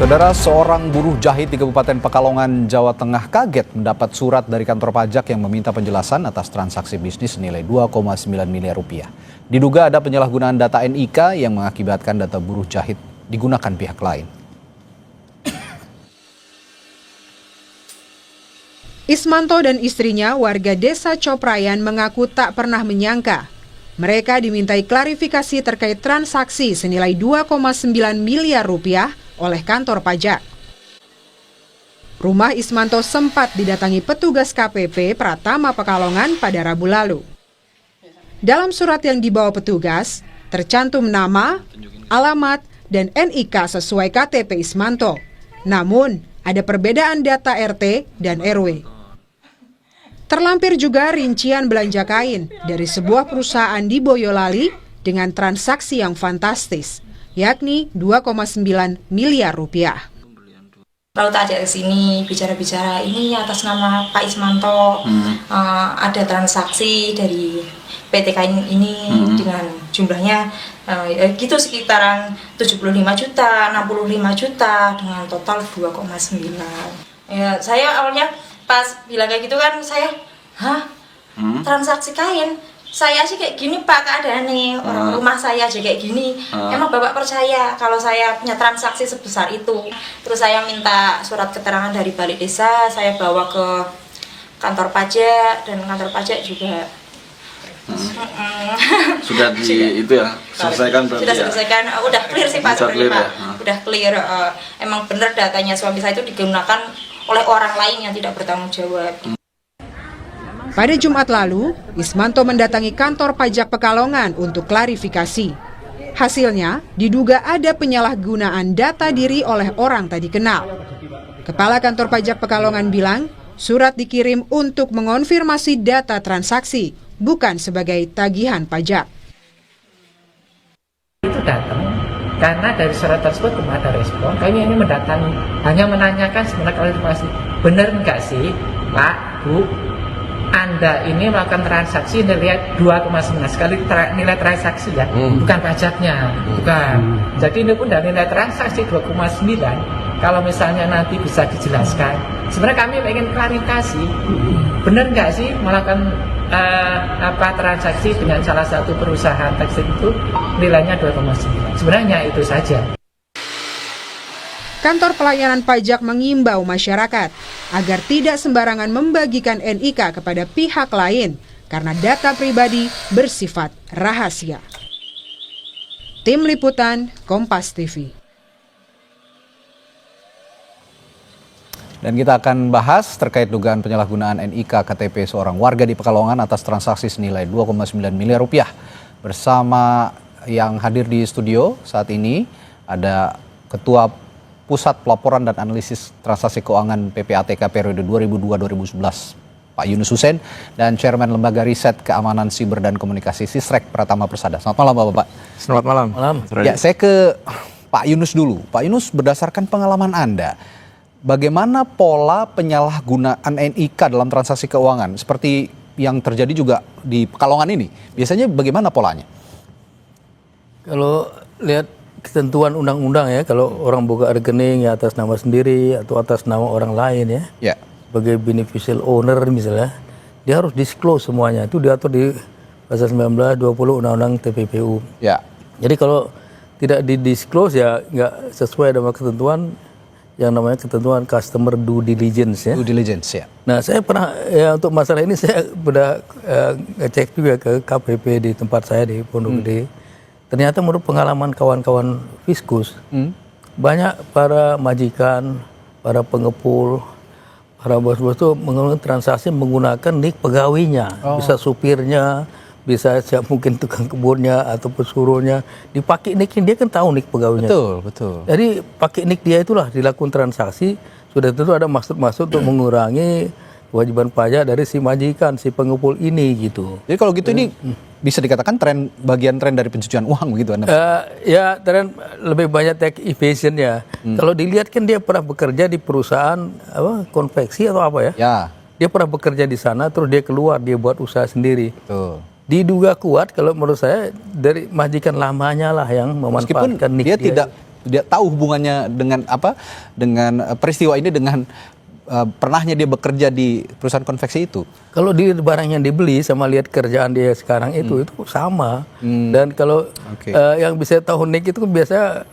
Saudara, seorang buruh jahit di Kabupaten Pekalongan, Jawa Tengah kaget mendapat surat dari kantor pajak yang meminta penjelasan atas transaksi bisnis senilai 2,9 miliar rupiah. Diduga ada penyalahgunaan data NIK yang mengakibatkan data buruh jahit digunakan pihak lain. Ismanto dan istrinya, warga desa Coprayan, mengaku tak pernah menyangka mereka dimintai klarifikasi terkait transaksi senilai 2,9 miliar rupiah oleh kantor pajak. Rumah Ismanto sempat didatangi petugas KPP Pratama Pekalongan pada Rabu lalu. Dalam surat yang dibawa petugas, tercantum nama, alamat, dan NIK sesuai KTP Ismanto. Namun, ada perbedaan data RT dan RW. Terlampir juga rincian belanja kain dari sebuah perusahaan di Boyolali dengan transaksi yang fantastis, yakni 2,9 miliar rupiah. Lalu tak ajak ke sini bicara-bicara, ini atas nama Pak Ismanto, ada transaksi dari PT Kain ini dengan jumlahnya gitu sekitaran 75 juta, 65 juta dengan total 2,9. Ya, saya awalnya pas bilang kayak gitu kan, saya, transaksi kain? Saya sih kayak gini Pak keadaannya, orang rumah saya aja kayak gini. Emang Bapak percaya kalau saya punya transaksi sebesar itu? Terus saya minta surat keterangan dari balik desa, saya bawa ke kantor pajak, dan kantor pajak juga sudah itu ya, selesaikan berarti. Sudah selesaikan, udah clear sih Pak sebenarnya Pak. Ya. Udah clear, emang benar datanya suami saya itu digunakan oleh orang lain yang tidak bertanggung jawab. Pada Jumat lalu, Ismanto mendatangi kantor pajak Pekalongan untuk klarifikasi. Hasilnya, diduga ada penyalahgunaan data diri oleh orang tak dikenal. Kepala kantor pajak Pekalongan bilang, surat dikirim untuk mengonfirmasi data transaksi, bukan sebagai tagihan pajak. Itu datang karena dari surat tersebut belum ada respon. Kami ini mendatangi, hanya menanyakan sebenarnya klarifikasi, benar enggak sih Pak, Bu, Anda ini melakukan transaksi nilai 2,9 sekali nilai transaksi ya, bukan pajaknya, bukan. Jadi ini pun dari nilai transaksi 2,9. Kalau misalnya nanti bisa dijelaskan, sebenarnya kami ingin klarifikasi, benar nggak sih melakukan transaksi dengan salah satu perusahaan tekstil itu nilainya 2,9. Sebenarnya itu saja. Kantor Pelayanan Pajak mengimbau masyarakat agar tidak sembarangan membagikan NIK kepada pihak lain karena data pribadi bersifat rahasia. Tim Liputan Kompas TV. Dan kita akan bahas terkait dugaan penyalahgunaan NIK KTP seorang warga di Pekalongan atas transaksi senilai 2,9 miliar rupiah. Bersama yang hadir di studio saat ini ada Ketua Pusat Pelaporan dan Analisis Transaksi Keuangan PPATK periode 2002-2011 Pak Yunus Hussein dan Chairman Lembaga Riset Keamanan Siber dan Komunikasi Sisrek Pratama Persada. Selamat malam Bapak. Selamat malam. Ya, saya ke Pak Yunus dulu. Pak Yunus, berdasarkan pengalaman Anda, bagaimana pola penyalahgunaan NIK dalam transaksi keuangan seperti yang terjadi juga di Pekalongan ini? Biasanya bagaimana polanya? Kalau lihat ketentuan undang-undang ya, kalau orang buka rekening ya atas nama sendiri atau atas nama orang lain ya, sebagai beneficial owner misalnya, dia harus disclose semuanya. Itu diatur di pasal 19, 20 Undang-Undang TPPU. Ya. Jadi kalau tidak di-disclose ya nggak sesuai dengan ketentuan yang namanya ketentuan customer due diligence ya. Due diligence ya. Nah, saya pernah ya untuk masalah ini saya sudah ngecek juga ke KPP di tempat saya di Pondok Gede. Ternyata menurut pengalaman kawan-kawan Fiskus, banyak para majikan, para pengepul, para bos-bos itu menggunakan transaksi menggunakan nik pegawainya. Bisa supirnya, bisa mungkin tukang kebunnya ataupun suruhnya. Dipakai nikin, dia kan tahu nik pegawainya. Betul. Jadi pakai nik dia itulah dilakukan transaksi, sudah tentu ada maksud-maksud untuk mengurangi kewajiban pajak dari si majikan, si pengepul ini gitu. Jadi kalau gitu ini bisa dikatakan bagian tren dari pencucian uang begitu Anda? Ya tren lebih banyak tax evasion ya. Kalau dilihat kan dia pernah bekerja di perusahaan konveksi atau apa ya? Ya. Dia pernah bekerja di sana, terus dia keluar, dia buat usaha sendiri. Betul. Diduga kuat kalau menurut saya dari majikan lamanya lah yang memanfaatkan meskipun nik dia tidak dia tahu hubungannya dengan apa, dengan peristiwa ini, dengan pernahnya dia bekerja di perusahaan konveksi itu? Kalau di barang yang dibeli sama lihat kerjaan dia sekarang itu sama. Dan kalau yang bisa tahu Nick itu biasa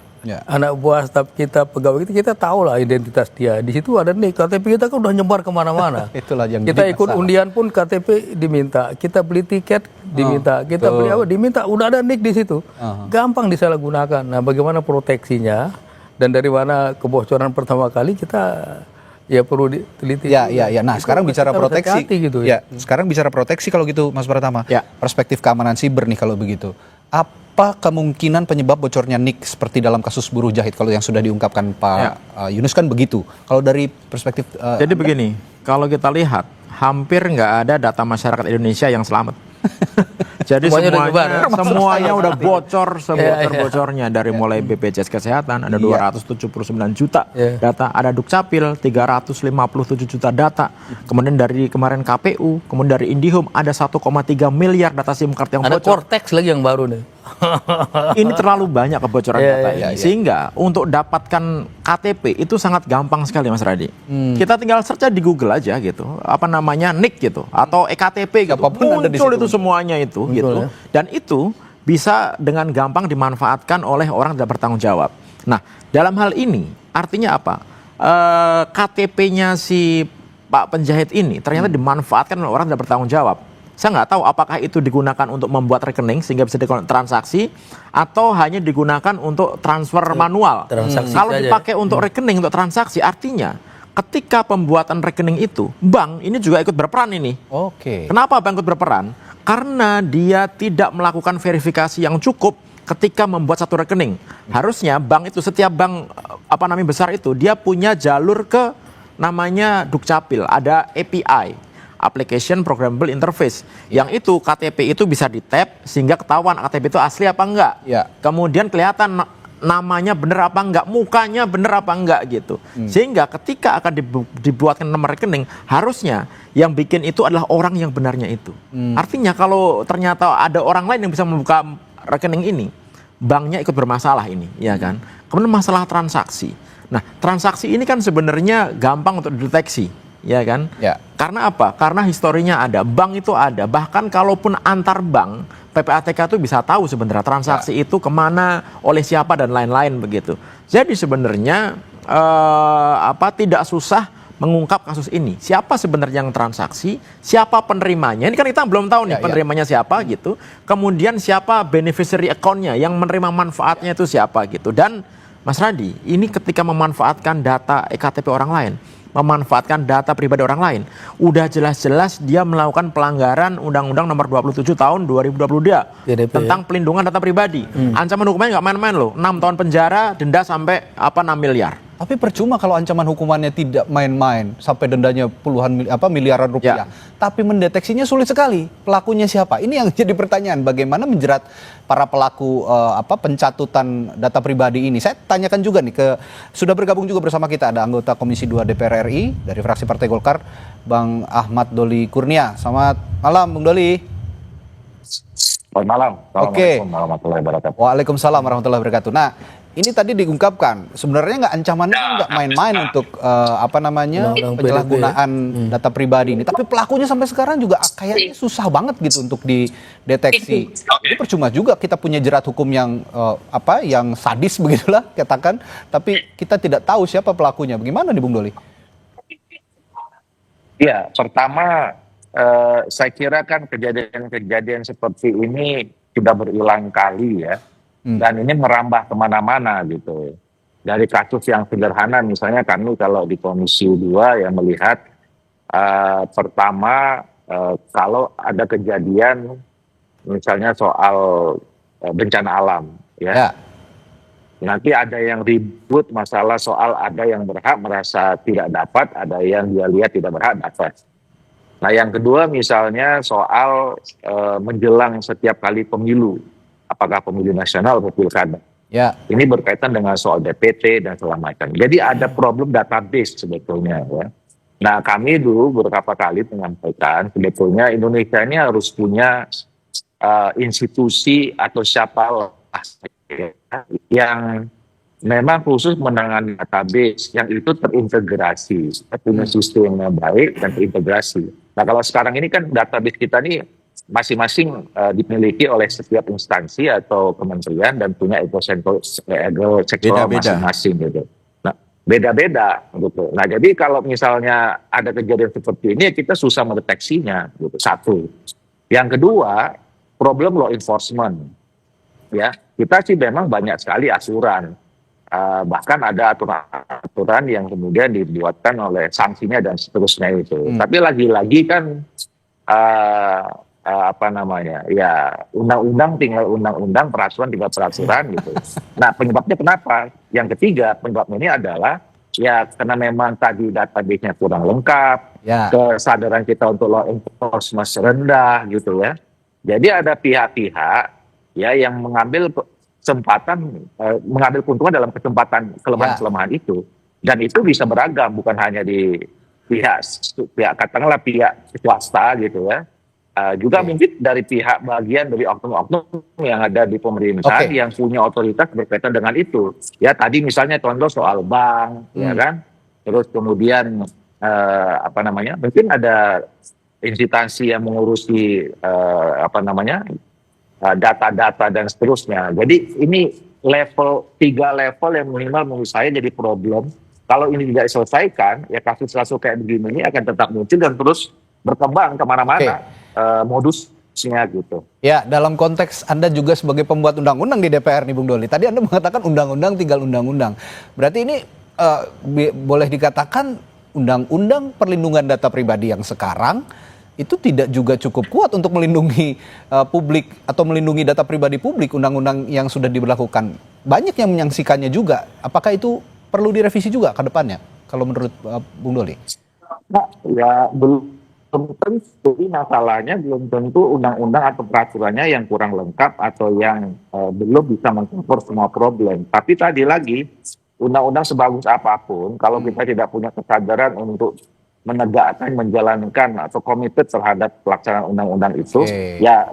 anak buah staf kita, pegawai kita tahu lah identitas dia. Di situ ada Nick. KTP kita kan udah nyebar kemana-mana. Itulah yang kita jadi ikut masalah. undian pun KTP diminta. Kita beli tiket diminta. Kita beli apa diminta. Udah ada Nick di situ. Gampang disalahgunakan. Nah, bagaimana proteksinya dan dari mana kebocoran pertama kali kita ya perlu diteliti. Ya. Nah, sekarang bicara proteksi. Gitu, sekarang bicara proteksi kalau gitu, Mas Pratama. Perspektif keamanan siber nih kalau begitu. Apa kemungkinan penyebab bocornya NIK seperti dalam kasus buruh jahit kalau yang sudah diungkapkan Pak Yunus kan begitu. Kalau dari perspektif jadi begini, kalau kita lihat hampir nggak ada data masyarakat Indonesia yang selamat. Jadi semuanya udah bocor sebocor-bocornya, dari mulai BPJS Kesehatan ada 279 juta data, ada Dukcapil 357 juta data, kemudian dari kemarin KPU, kemudian dari Indihome ada 1,3 miliar data SIM card yang ada bocor. Cortex lagi yang baru nih. Ini terlalu banyak kebocoran data ini, sehingga untuk dapatkan KTP itu sangat gampang sekali, Mas Radi. Kita tinggal search di Google aja gitu, apa namanya NIK gitu atau EKTP gitu, muncul itu semuanya itu gitu. Dan itu bisa dengan gampang dimanfaatkan oleh orang yang tidak bertanggung jawab. Nah, dalam hal ini artinya apa? KTP-nya si Pak penjahit ini ternyata dimanfaatkan oleh orang yang tidak bertanggung jawab. Saya nggak tahu apakah itu digunakan untuk membuat rekening sehingga bisa dilakukan transaksi, atau hanya digunakan untuk transfer manual. Kalau dipakai untuk rekening, untuk transaksi, artinya ketika pembuatan rekening itu, bank ini juga ikut berperan ini. Kenapa bank ikut berperan? Karena dia tidak melakukan verifikasi yang cukup ketika membuat satu rekening. Harusnya bank itu, setiap bank besar itu, dia punya jalur ke namanya Dukcapil, ada API. Application Programmable Interface, yang itu KTP itu bisa di-tap sehingga ketahuan KTP itu asli apa enggak. Kemudian kelihatan namanya bener apa enggak, mukanya bener apa enggak gitu. Sehingga ketika akan dibuatkan nomor rekening, harusnya yang bikin itu adalah orang yang benarnya itu. Artinya kalau ternyata ada orang lain yang bisa membuka rekening ini, banknya ikut bermasalah ini, ya kan? Kemudian masalah transaksi. Nah, transaksi ini kan sebenarnya gampang untuk dideteksi, ya kan? Karena apa? Karena historinya ada, bank itu ada. Bahkan kalaupun antar bank, PPATK itu bisa tahu sebenarnya transaksi itu kemana, oleh siapa, dan lain-lain begitu. Jadi sebenarnya tidak susah mengungkap kasus ini. Siapa sebenarnya yang transaksi, siapa penerimanya. Ini kan kita belum tahu nih penerimanya siapa gitu. Kemudian siapa beneficiary account-nya, yang menerima manfaatnya itu siapa gitu. Dan Mas Radi, ini ketika memanfaatkan data EKTP orang lain, memanfaatkan data pribadi orang lain, udah jelas-jelas dia melakukan pelanggaran Undang-Undang Nomor 27 Tahun 2022 tentang pelindungan data pribadi. Ancaman hukumannya nggak main-main loh, 6 tahun penjara, denda sampai 6 miliar. Tapi percuma kalau ancaman hukumannya tidak main-main, sampai dendanya miliaran rupiah. Tapi mendeteksinya sulit sekali. Pelakunya siapa? Ini yang jadi pertanyaan. Bagaimana menjerat para pelaku pencatutan data pribadi ini? Saya tanyakan juga nih sudah bergabung juga bersama kita ada anggota Komisi 2 DPR RI dari fraksi Partai Golkar, Bang Ahmad Doli Kurnia. Selamat malam, Bung Doli. Selamat malam. Assalamualaikum warahmatullahi wabarakatuh. Waalaikumsalam warahmatullahi wabarakatuh. Nah, ini tadi diungkapkan sebenarnya ancamannya nggak main-main untuk penyalahgunaan data pribadi ini. Tapi pelakunya sampai sekarang juga kayaknya susah banget gitu untuk dideteksi. Ini percuma juga kita punya jerat hukum yang yang sadis begitulah katakan, tapi kita tidak tahu siapa pelakunya. Bagaimana nih Bung Doli? Ya, pertama saya kira kan kejadian-kejadian seperti ini sudah berulang kali ya. Dan ini merambah kemana-mana gitu. Dari kasus yang sederhana, misalnya kami kalau di Komisi 2 yang melihat pertama kalau ada kejadian misalnya soal bencana alam ya. Nanti ada yang ribut masalah soal ada yang berhak merasa tidak dapat, ada yang dia lihat tidak berhak dapat. Nah yang kedua misalnya soal menjelang setiap kali pemilu, apakah pemilu nasional atau pilkada. Ini berkaitan dengan soal DPT dan segala macam. Jadi ada problem database sebetulnya ya. Nah kami dulu beberapa kali menyampaikan sebetulnya Indonesia ini harus punya institusi atau siapa yang memang khusus menangani database yang itu terintegrasi, punya sistem yang baik dan terintegrasi. Nah kalau sekarang ini kan database kita nih masing-masing dimiliki oleh setiap instansi atau kementerian dan punya ekosektoral Beda-beda. masing-masing gitu. Nah beda-beda gitu. Nah jadi kalau misalnya ada kejadian seperti ini kita susah mendeteksinya gitu. Satu. Yang kedua, problem law enforcement. Ya, kita sih memang banyak sekali asuran. Bahkan ada aturan yang kemudian dibuatkan oleh sanksinya dan seterusnya itu. Tapi lagi-lagi kan apa namanya? Ya, undang-undang tinggal undang-undang, peraturan tinggal peraturan gitu. Nah, penyebabnya kenapa? Yang ketiga, penyebabnya ini adalah ya karena memang tadi database-nya kurang lengkap, kesadaran kita untuk law enforcement rendah gitu ya. Jadi ada pihak-pihak ya yang mengambil kesempatan, mengambil keuntungan dalam kesempatan kelemahan-kelemahan itu, dan itu bisa beragam, bukan hanya di pihak katakanlah pihak swasta gitu ya, juga mungkin dari pihak bagian dari oknum-oknum yang ada di pemerintahan yang punya otoritas berkaitan dengan itu. Ya tadi misalnya contoh soal bank, ya kan, terus kemudian apa namanya, mungkin ada instansi yang mengurusi apa namanya, data-data dan seterusnya. Jadi ini tiga level yang minimal menurut saya jadi problem. Kalau ini tidak diselesaikan, ya kasus-kasus kayak begini ini akan tetap muncul dan terus berkembang kemana-mana modusnya gitu. Ya, dalam konteks Anda juga sebagai pembuat undang-undang di DPR nih Bung Doli. Tadi Anda mengatakan undang-undang tinggal undang-undang. Berarti ini boleh dikatakan undang-undang perlindungan data pribadi yang sekarang itu tidak juga cukup kuat untuk melindungi publik atau melindungi data pribadi publik. Undang-undang yang sudah diberlakukan banyak yang menyaksikannya juga. Apakah itu perlu direvisi juga ke depannya kalau menurut Bung Doli? Nah, ya belum tentu, masalahnya belum tentu undang-undang atau peraturannya yang kurang lengkap atau yang belum bisa mengcover semua problem. Tapi tadi lagi, undang-undang sebagus apapun, kalau kita tidak punya kesadaran untuk menegakkan, menjalankan atau komited terhadap pelaksanaan undang-undang itu, ya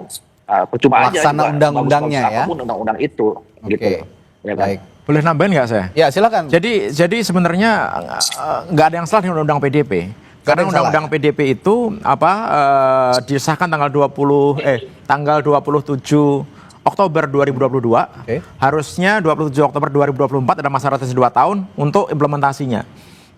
percuma aja. Laksana undang-undangnya ya. Apapun undang-undang itu, gitu. Ya kan? Baik. Boleh nambahin nggak saya? Ya silakan. Jadi sebenarnya nggak ada yang salah dengan undang-undang PDP. Karena undang-undang PDP itu disahkan tanggal 27 Oktober 2022. Harusnya 27 Oktober 2024 ada masa rotasi 2 tahun untuk implementasinya.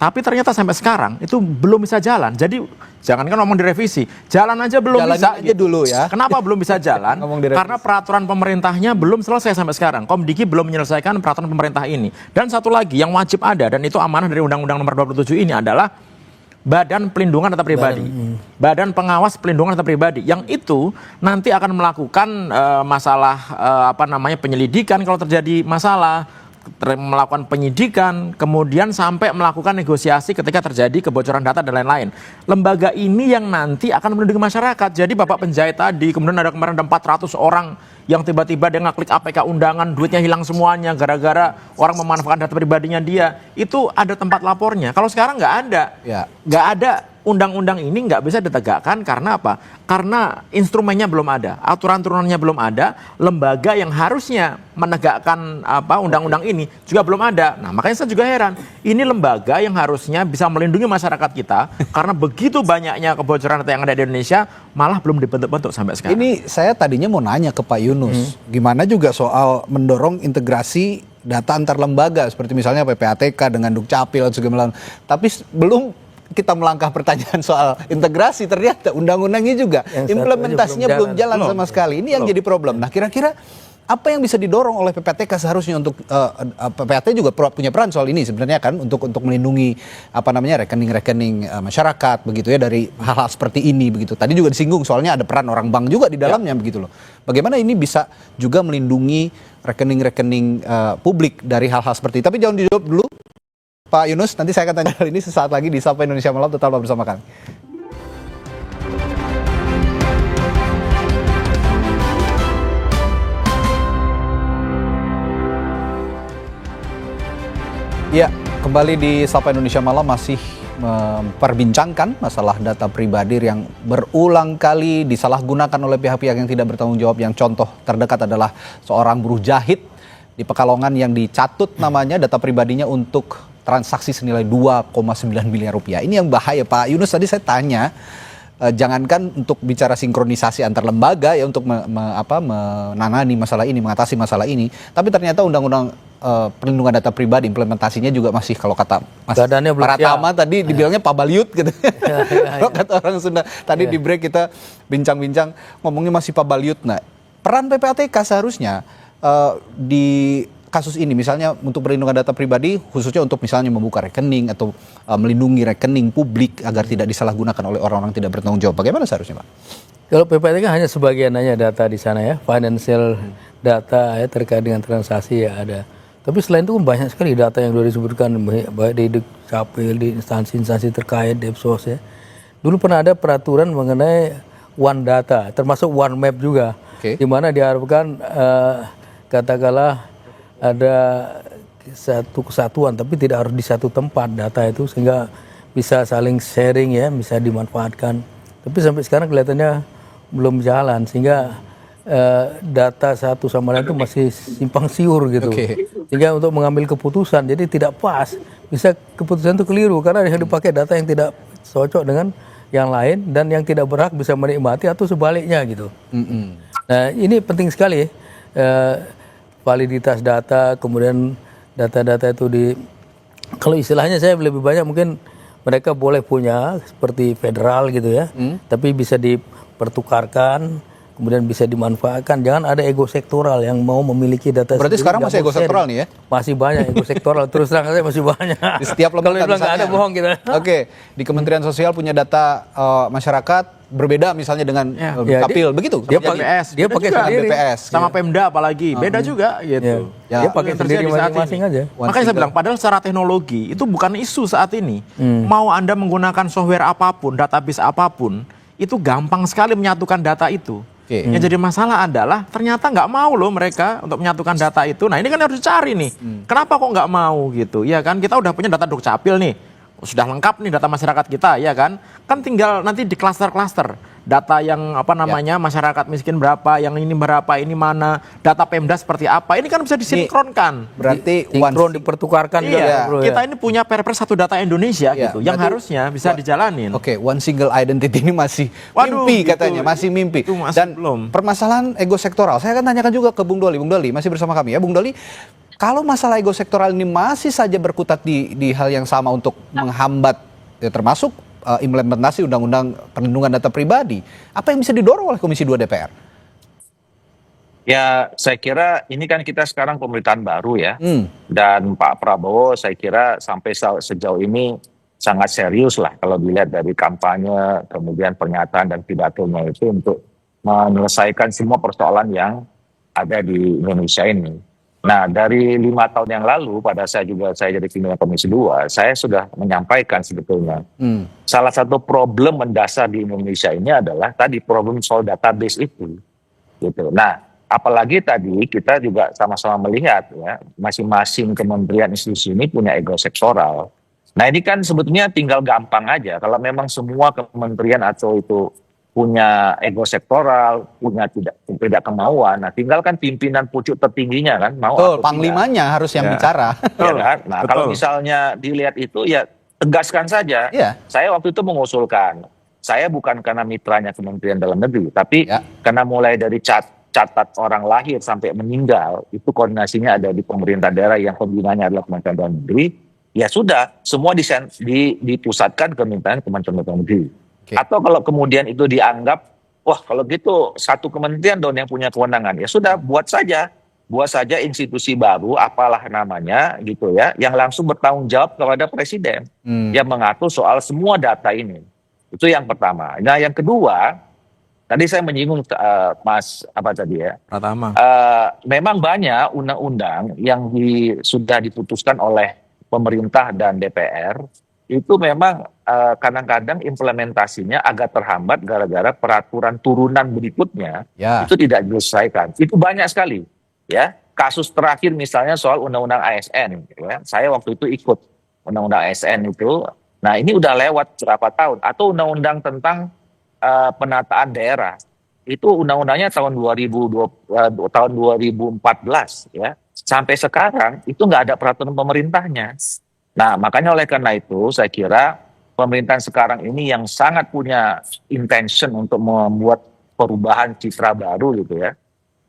Tapi ternyata sampai sekarang itu belum bisa jalan. Jadi jangankan ngomong direvisi, jalan aja belum bisa. Aja dulu ya. Kenapa belum bisa jalan? Karena peraturan pemerintahnya belum selesai sampai sekarang. Komdiki belum menyelesaikan peraturan pemerintah ini. Dan satu lagi yang wajib ada, dan itu amanah dari Undang-Undang Nomor 27 ini adalah Badan Pelindungan Data Pribadi, Badan Pengawas Pelindungan Data Pribadi, yang itu nanti akan melakukan masalah apa namanya penyelidikan kalau terjadi masalah, melakukan penyidikan, kemudian sampai melakukan negosiasi ketika terjadi kebocoran data dan lain-lain. Lembaga ini yang nanti akan melindungi masyarakat. Jadi Bapak penjahit tadi, kemudian ada kemarin ada 400 orang yang tiba-tiba dia ngeklik APK undangan, duitnya hilang semuanya gara-gara orang memanfaatkan data pribadinya dia. Itu ada tempat lapornya. Kalau sekarang nggak ada. Nggak ada. Undang-undang ini nggak bisa ditegakkan karena apa? Karena instrumennya belum ada, aturan-turunannya belum ada, lembaga yang harusnya menegakkan undang-undang ini juga belum ada. Nah, makanya saya juga heran. Ini lembaga yang harusnya bisa melindungi masyarakat kita karena begitu banyaknya kebocoran data yang ada di Indonesia malah belum dibentuk-bentuk sampai sekarang. Ini saya tadinya mau nanya ke Pak Yunus, gimana juga soal mendorong integrasi data antar lembaga seperti misalnya PPATK dengan Dukcapil dan segala macam. Tapi belum kita melangkah pertanyaan soal integrasi, ternyata undang-undangnya juga implementasinya belum jalan sama sekali. Ini yang jadi problem. Nah, kira-kira apa yang bisa didorong oleh PPATK seharusnya untuk PPATK juga punya peran soal ini sebenarnya kan untuk melindungi apa namanya rekening-rekening masyarakat begitu ya dari hal-hal seperti ini begitu. Tadi juga disinggung soalnya ada peran orang bank juga di dalamnya begitu loh. Bagaimana ini bisa juga melindungi rekening-rekening publik dari hal-hal seperti itu. Tapi jangan dijawab dulu Pak Yunus, nanti saya akan tanya hal ini sesaat lagi di Sapa Indonesia Malam, tetaplah bersama kami. Ya, kembali di Sapa Indonesia Malam masih memperbincangkan masalah data pribadi yang berulang kali disalahgunakan oleh pihak-pihak yang tidak bertanggung jawab. Yang contoh terdekat adalah seorang buruh jahit di Pekalongan yang dicatut namanya data pribadinya untuk transaksi senilai 2,9 miliar rupiah. Ini yang bahaya Pak Yunus, tadi saya tanya, jangankan untuk bicara sinkronisasi antar lembaga ya untuk menangani masalah ini, mengatasi masalah ini, tapi ternyata undang-undang perlindungan data pribadi implementasinya juga masih, kalau kata Mas Pratama tadi dibilangnya pabaliut gitu. Kalau kata orang Sunda tadi di break kita bincang-bincang ngomongnya masih pabaliut. Nah, peran PPATK seharusnya di kasus ini misalnya untuk perlindungan data pribadi, khususnya untuk misalnya membuka rekening atau melindungi rekening publik agar tidak disalahgunakan oleh orang-orang tidak bertanggung jawab. Bagaimana seharusnya Pak? Kalau PPATK hanya sebagian hanya data di sana ya, financial data ya, terkait dengan transaksi ya ada. Tapi selain itu banyak sekali data yang sudah disebutkan, baik di Dukcapil, di instansi-instansi terkait, Depsos ya. Dulu pernah ada peraturan mengenai one data, termasuk one map juga, di mana diharapkan katakanlah ada satu kesatuan, tapi tidak harus di satu tempat data itu, sehingga bisa saling sharing ya, bisa dimanfaatkan. Tapi sampai sekarang kelihatannya belum jalan, sehingga data satu sama lain itu masih simpang siur gitu. Sehingga untuk mengambil keputusan jadi tidak pas, bisa keputusan itu keliru karena yang dipakai data yang tidak cocok dengan yang lain, dan yang tidak berhak bisa menikmati atau sebaliknya gitu. Nah ini penting sekali validitas data, kemudian data-data itu kalau istilahnya saya lebih banyak mungkin mereka boleh punya seperti federal gitu ya, tapi bisa dipertukarkan, kemudian bisa dimanfaatkan. Jangan ada ego sektoral yang mau memiliki data. Berarti sekarang masih ego sektoral nih ya? Masih banyak ego sektoral, terus terang saya masih banyak. Di setiap lembaga kalau nggak ada bohong kita. Oke, di Kementerian Sosial punya data masyarakat berbeda misalnya dengan Kapil, begitu? Dia pakai sendiri, BPS, sama Pemda apalagi, beda juga gitu. Dia pakai sendiri masing-masing aja. Makanya saya bilang, padahal secara teknologi itu bukan isu saat ini. Mau Anda menggunakan software apapun, database apapun, itu gampang sekali menyatukan data itu. Yang jadi masalah adalah ternyata nggak mau loh mereka untuk menyatukan data itu. Nah ini kan harus dicari nih, kenapa kok nggak mau gitu? Ya kan kita udah punya data Dukcapil nih, sudah lengkap nih data masyarakat kita, ya kan? Kan tinggal nanti di klaster-klaster data yang masyarakat miskin berapa, yang ini berapa, ini mana, data Pemda seperti apa, ini kan bisa disinkronkan. Berarti sinkron dipertukarkan juga. Kita ini punya Perpres satu data Indonesia gitu, yang harusnya bisa dijalanin. Oke, one single identity ini masih mimpi katanya, masih mimpi. Dan permasalahan ego sektoral, saya akan tanyakan juga ke Bung Doli. Bung Doli masih bersama kami ya, Bung Doli. Kalau masalah ego sektoral ini masih saja berkutat di hal yang sama untuk menghambat, ya, termasuk implementasi Undang-Undang Perlindungan Data Pribadi, apa yang bisa didorong oleh Komisi 2 DPR? Ya, saya kira ini kan kita sekarang pemerintahan baru ya, dan Pak Prabowo saya kira sampai sejauh ini sangat serius lah kalau dilihat dari kampanye, kemudian pernyataan dan pidatonya itu untuk menyelesaikan semua persoalan yang ada di Indonesia ini. Nah, dari 5 tahun yang lalu, pada saya jadi pimpinan Komisi 2, saya sudah menyampaikan sebetulnya. Salah satu problem mendasar di Indonesia ini adalah tadi problem soal database itu. Gitu. Nah, apalagi tadi kita juga sama-sama melihat ya, masing-masing kementerian institusi ini punya ego sektoral. Nah, ini kan sebetulnya tinggal gampang aja. Kalau memang semua kementerian atau itu punya ego sektoral, punya tidak kemauan. Nah, tinggal kan pimpinan pucuk tertingginya kan mau atau panglimanya tidak. Harus yang bicara. Ya kan? Nah, kalau misalnya dilihat itu ya tegaskan saja. Saya waktu itu mengusulkan, saya bukan karena mitranya Kementerian Dalam Negeri, tapi karena mulai dari catat orang lahir sampai meninggal, itu koordinasinya ada di pemerintah daerah yang pembinanya adalah Kementerian Dalam Negeri. Ya sudah, semua dipusatkan ke Kementerian Dalam Negeri. Atau kalau kemudian itu dianggap, wah kalau gitu satu kementerian dong yang punya kewenangan, ya sudah buat saja institusi baru, apalah namanya gitu ya, yang langsung bertanggung jawab kepada presiden, yang mengatur soal semua data ini. Itu yang pertama. Nah yang kedua, tadi saya menyinggung Mas Pratama. Memang banyak undang-undang yang sudah diputuskan oleh pemerintah dan DPR, itu memang kadang-kadang implementasinya agak terhambat gara-gara peraturan turunan berikutnya itu tidak diselesaikan. Itu banyak sekali ya. Kasus terakhir misalnya soal undang-undang ASN ya. Saya waktu itu ikut undang-undang ASN itu. Nah, ini udah lewat berapa tahun, atau undang-undang tentang penataan daerah. itu undang-undangnya tahun 2014 ya. Sampai sekarang itu nggak ada peraturan pemerintahnya. Nah, makanya oleh karena itu saya kira pemerintahan sekarang ini yang sangat punya intention untuk membuat perubahan citra baru gitu ya.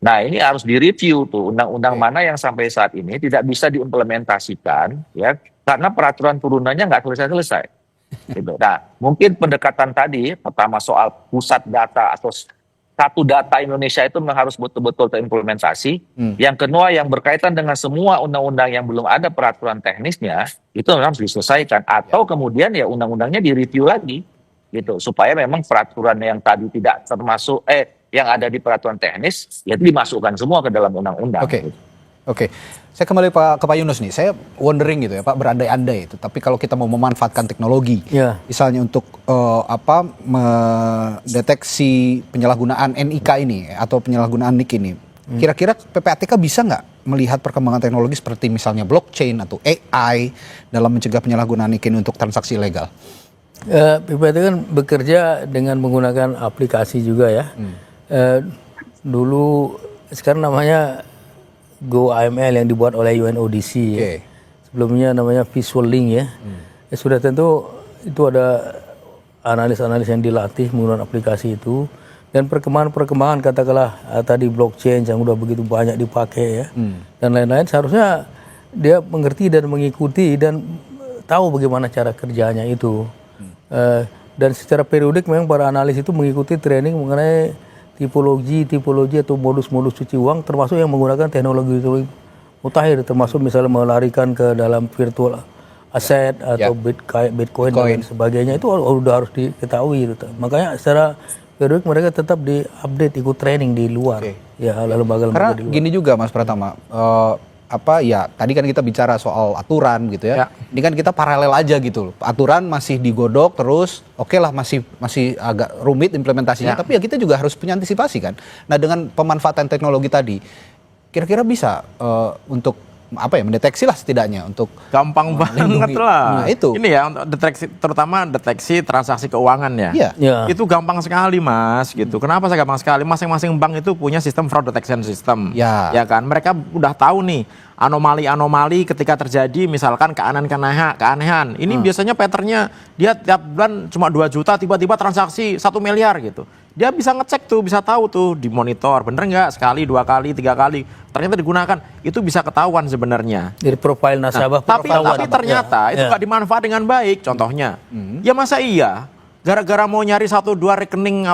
Nah, ini harus direview tuh undang-undang mana yang sampai saat ini tidak bisa diimplementasikan ya karena peraturan turunannya nggak selesai-selesai. Gitu. Nah, mungkin pendekatan tadi pertama soal pusat data atau satu data Indonesia itu memang harus betul-betul terimplementasi. Yang kedua yang berkaitan dengan semua undang-undang yang belum ada peraturan teknisnya itu memang harus diselesaikan atau kemudian ya undang-undangnya direview lagi gitu supaya memang peraturan yang tadi tidak termasuk yang ada di peraturan teknis ya itu dimasukkan semua ke dalam undang-undang. Oke. Oke, saya kembali ke Pak Yunus nih. Saya wondering gitu ya Pak, berandai-andai itu. Tapi kalau kita mau memanfaatkan teknologi, misalnya untuk mendeteksi penyalahgunaan NIK ini atau penyalahgunaan NIK ini, kira-kira PPATK bisa nggak melihat perkembangan teknologi seperti misalnya blockchain atau AI dalam mencegah penyalahgunaan NIK ini untuk transaksi ilegal? PPATK kan bekerja dengan menggunakan aplikasi juga ya. Dulu sekarang namanya GoAML yang dibuat oleh UNODC ya. Sebelumnya namanya Visual Link ya. Ya sudah tentu itu ada analis-analis yang dilatih menggunakan aplikasi itu dan perkembangan katakanlah tadi blockchain yang udah begitu banyak dipakai ya dan lain-lain seharusnya dia mengerti dan mengikuti dan tahu bagaimana cara kerjanya itu. Dan secara periodik memang para analis itu mengikuti training mengenai tipologi atau modus-modus cuci uang termasuk yang menggunakan teknologi mutakhir termasuk misalnya melarikan ke dalam virtual asset atau Bitcoin dan sebagainya itu udah harus diketahui gitu. Makanya secara periodik mereka tetap diupdate ikut training di luar ya lembaga-lembaga di luar. Gini juga Mas Pratama, tadi kan kita bicara soal aturan gitu ya. Ini kan kita paralel aja gitu. Aturan masih digodok terus, oke lah masih agak rumit implementasinya, tapi ya kita juga harus punya antisipasi kan. Nah, dengan pemanfaatan teknologi tadi, kira-kira bisa untuk mendeteksi lah setidaknya untuk gampang banget lah. Nah, itu. Ini ya untuk deteksi, terutama deteksi transaksi keuangan ya. Itu gampang sekali Mas gitu. Kenapa saya gampang sekali? Masing-masing bank itu punya sistem fraud detection system. Ya kan? Mereka udah tahu nih anomali-anomali ketika terjadi misalkan keanehan. Ini biasanya patternnya dia tiap bulan cuma 2 juta tiba-tiba transaksi 1 miliar gitu. Dia bisa ngecek tuh, bisa tahu tuh, dimonitor bener nggak sekali, 2 kali, 3 kali ternyata digunakan, itu bisa ketahuan sebenarnya. Dari profil nasabah. Tapi ternyata itu nggak dimanfaat dengan baik. Contohnya, ya masa iya gara-gara mau nyari 1-2 rekening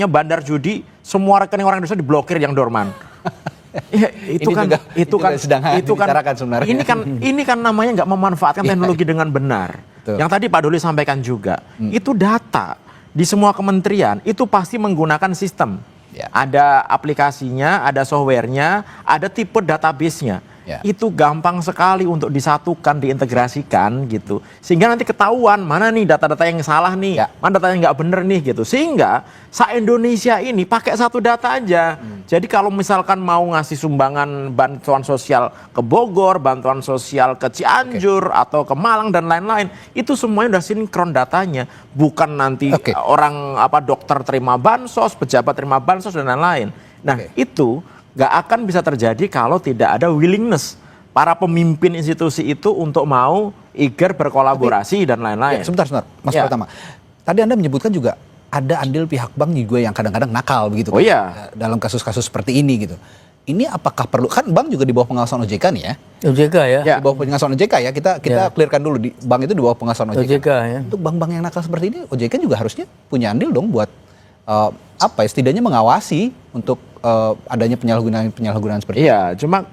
bandar judi, semua rekening orang Indonesia diblokir yang dorman. Ya, itu kan sebenarnya. Ini kan namanya nggak memanfaatkan teknologi dengan benar. Yang tadi Pak Doli sampaikan juga, itu data di semua kementerian itu pasti menggunakan sistem. Ada aplikasinya, ada softwarenya, ada tipe database-nya. Itu gampang sekali untuk disatukan, diintegrasikan gitu. Sehingga nanti ketahuan mana nih data-data yang salah nih, mana data yang nggak bener nih gitu. Sehingga se-Indonesia ini pakai satu data aja. Jadi kalau misalkan mau ngasih sumbangan bantuan sosial ke Bogor, bantuan sosial ke Cianjur atau ke Malang dan lain-lain, itu semuanya udah sinkron datanya. Bukan nanti orang dokter terima bansos, pejabat terima bansos dan lain-lain. Nah, itu nggak akan bisa terjadi kalau tidak ada willingness para pemimpin institusi itu untuk mau eager berkolaborasi dan lain-lain. Sebentar, Mas Pratama. Tadi Anda menyebutkan juga ada andil pihak bank juga yang kadang-kadang nakal begitu. Dalam kasus-kasus seperti ini gitu. Ini apakah perlu, kan bank juga di bawah pengawasan OJK nih ya? OJK ya? Di bawah pengawasan OJK ya, kita clearkan dulu, bank itu di bawah pengawasan OJK ya. Untuk bank-bank yang nakal seperti ini, OJK juga harusnya punya andil dong buat setidaknya mengawasi untuk adanya penyalahgunaan seperti itu. Iya, cuma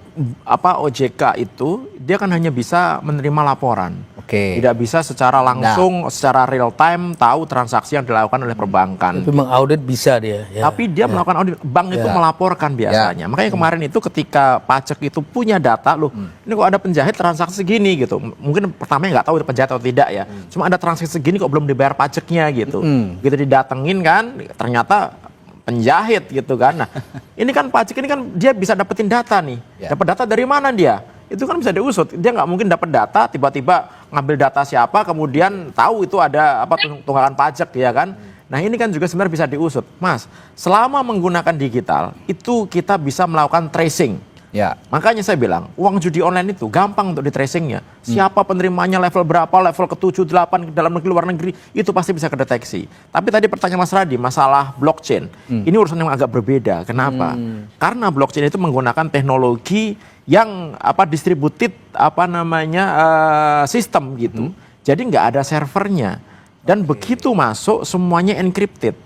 OJK itu dia kan hanya bisa menerima laporan. Tidak bisa secara langsung, secara real time tahu transaksi yang dilakukan oleh perbankan. Tapi mengaudit bisa dia. Tapi dia melakukan audit, bank itu melaporkan biasanya. Makanya kemarin itu ketika pajak itu punya data, loh, ini kok ada penjahit transaksi segini gitu. Mungkin pertamanya nggak tahu itu penjahit atau tidak ya. Cuma ada transaksi segini kok belum dibayar pajaknya gitu. Gitu didatengin kan, ternyata penjahit gitu kan. Nah, ini kan pajak ini kan dia bisa dapetin data nih. Dapat data dari mana dia? Itu kan bisa diusut. Dia nggak mungkin dapat data tiba-tiba ngambil data siapa kemudian tahu itu ada tunggakan pajak ya kan. Nah ini kan juga sebenarnya bisa diusut. Mas, selama menggunakan digital, itu kita bisa melakukan tracing. Ya. Makanya saya bilang, uang judi online itu gampang untuk di tracingnya. Siapa penerimanya, level berapa, level ke-7, 8, dalam negeri, luar negeri, itu pasti bisa kedeteksi. Tapi tadi pertanyaan Mas Radi, masalah blockchain. Ini urusan yang agak berbeda. Kenapa? Karena blockchain itu menggunakan teknologi yang distributed sistem gitu. Jadi nggak ada servernya. Dan begitu masuk semuanya encrypted.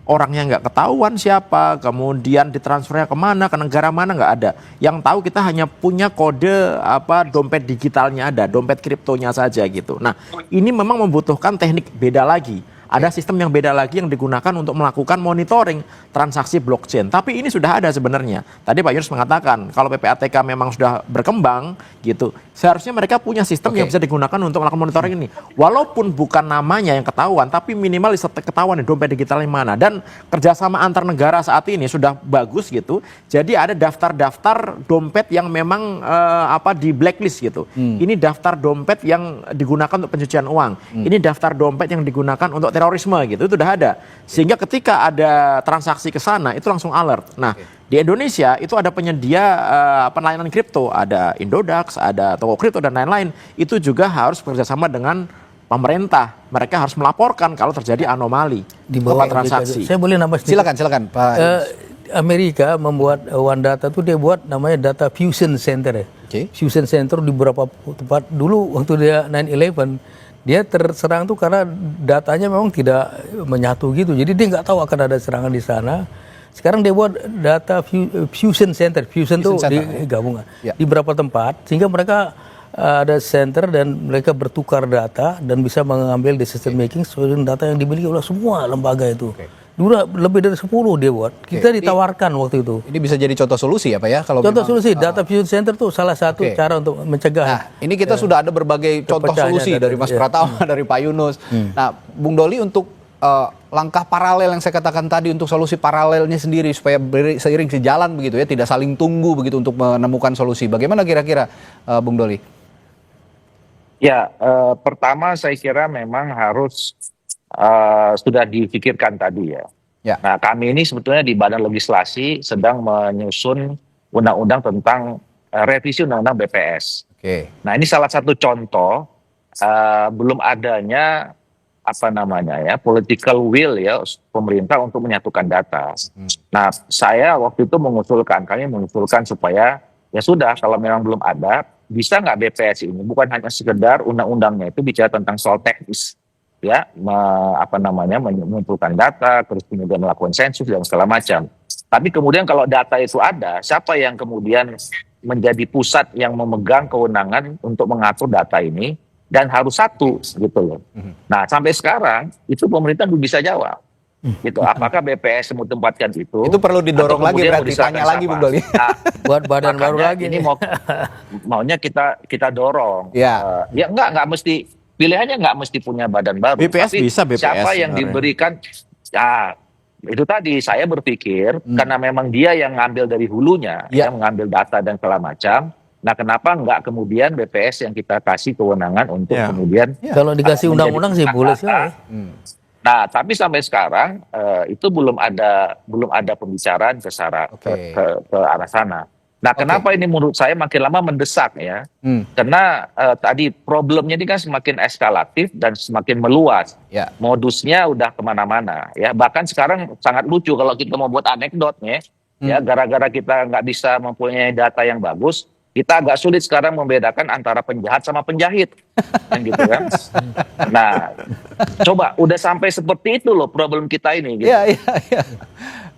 Orangnya nggak ketahuan siapa, kemudian ditransfernya kemana, ke negara mana nggak ada. Yang tahu kita hanya punya kode dompet digitalnya ada, dompet kriptonya saja gitu. Nah ini memang membutuhkan teknik beda lagi. Ada sistem yang beda lagi yang digunakan untuk melakukan monitoring transaksi blockchain. Tapi ini sudah ada sebenarnya. Tadi Pak Yunus mengatakan kalau PPATK memang sudah berkembang gitu, seharusnya mereka punya sistem yang bisa digunakan untuk melakukan monitoring ini. Walaupun bukan namanya yang ketahuan, tapi minimal ketahuan dompet digitalnya mana. Dan kerjasama antar negara saat ini sudah bagus gitu. Jadi ada daftar-daftar dompet yang memang di blacklist gitu. Ini daftar dompet yang digunakan untuk pencucian uang. Ini daftar dompet yang digunakan untuk terorisme gitu, itu sudah ada. Sehingga ketika ada transaksi ke sana itu langsung alert. Nah, di Indonesia itu ada penyedia layanan kripto, ada Indodax, ada toko kripto dan lain-lain. Itu juga harus bekerjasama dengan pemerintah. Mereka harus melaporkan kalau terjadi anomali Di bawah transaksi. Saya boleh nambah sedikit? Silakan Pak. Amerika membuat One Data itu dia buat namanya Data Fusion Center ya. Fusion Center di beberapa tempat. Dulu waktu dia 9/11 dia terserang tuh karena datanya memang tidak menyatu gitu. Jadi dia nggak tahu akan ada serangan di sana. Sekarang dia buat Data Fusion Center. Fusion tuh digabungkan di beberapa tempat sehingga mereka ada center dan mereka bertukar data dan bisa mengambil decision making sesuai dengan data yang dimiliki oleh semua lembaga itu. Dulu lebih dari 10 dia buat. Kita ditawarkan waktu itu. Ini bisa jadi contoh solusi ya Pak ya? Kalau contoh solusi, Data Fusion Center tuh salah satu cara untuk mencegah. Nah, ini kita sudah ada berbagai contoh solusi dari Mas Pratama, dari Pak Yunus. Nah, Bung Doli untuk langkah paralel yang saya katakan tadi untuk solusi paralelnya sendiri supaya seiring sejalan begitu ya, tidak saling tunggu begitu untuk menemukan solusi. Bagaimana kira-kira Bung Doli? Ya, pertama saya kira memang harus sudah dipikirkan tadi ya. Nah kami ini sebetulnya di Badan Legislasi sedang menyusun undang-undang tentang revisi undang-undang BPS. Nah ini salah satu contoh belum adanya political will ya pemerintah untuk menyatukan data. Nah saya waktu itu kami mengusulkan supaya ya sudah kalau memang belum ada, bisa nggak BPS ini bukan hanya sekedar undang-undangnya itu bicara tentang soal teknis. Ya, mengumpulkan data, terus kemudian melakukan sensus dan segala macam. Tapi kemudian kalau data itu ada, siapa yang kemudian menjadi pusat yang memegang kewenangan untuk mengatur data ini dan harus satu gitu loh. Nah sampai sekarang itu pemerintah belum bisa jawab. Gitu. Apakah BPS tempatkan itu? Itu perlu didorong lagi, berarti tanya lagi Bung Doli. Nah, buat badan baru lagi. Ini maunya kita dorong. Ya nggak mesti. Pilihannya nggak mesti punya badan baru. BPS tapi bisa BPS. Siapa yang diberikan? Ya itu tadi saya berpikir karena memang dia yang ngambil dari hulunya, yang mengambil data dan segala macam. Nah kenapa nggak kemudian BPS yang kita kasih kewenangan untuk kemudian? Kalau dikasih undang-undang sih boleh sih. Nah tapi sampai sekarang itu belum ada pembicaraan ke arah sana. Nah, kenapa ini menurut saya makin lama mendesak ya? Karena tadi problemnya ini kan semakin eskalatif dan semakin meluas. Modusnya udah kemana-mana ya. Bahkan sekarang sangat lucu kalau kita mau buat anekdotnya, ya gara-gara kita nggak bisa mempunyai data yang bagus, kita agak sulit sekarang membedakan antara penjahat sama penjahit, kan gitu kan? Nah, coba udah sampai seperti itu loh problem kita ini. Gitu.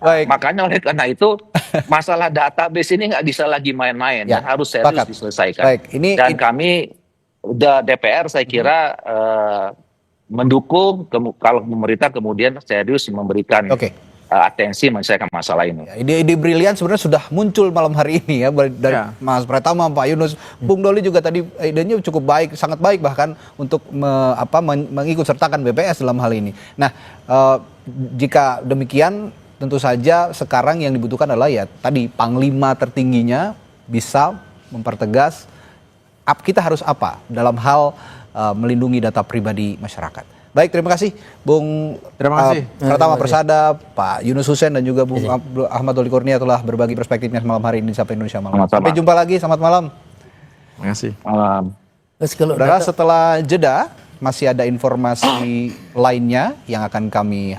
Baik. Makanya oleh karena itu masalah database ini nggak bisa lagi main-main dan harus serius diselesaikan. Dan kami udah DPR saya kira mendukung kalau pemerintah kemudian serius memberikan atensi menyelesaikan masalah ini. Ide-ide brilian sebenarnya sudah muncul malam hari ini ya dari Mas Pratama, Pak Yunus, Bung Doli juga tadi idenya cukup baik, sangat baik bahkan untuk mengikut sertakan BPS dalam hal ini. Nah, jika demikian tentu saja sekarang yang dibutuhkan adalah ya tadi panglima tertingginya bisa mempertegas kita harus apa dalam hal melindungi data pribadi masyarakat. Baik, terima kasih Bung Pratama Persada, Pak Yunus Hussein dan juga Bung Ahmad Doli Kurnia telah berbagi perspektifnya malam hari ini di Sapa Indonesia Malam. Sampai jumpa lagi, selamat malam. Terima kasih. Malam. Saudara, setelah jeda masih ada informasi lainnya yang akan kami hadirkan.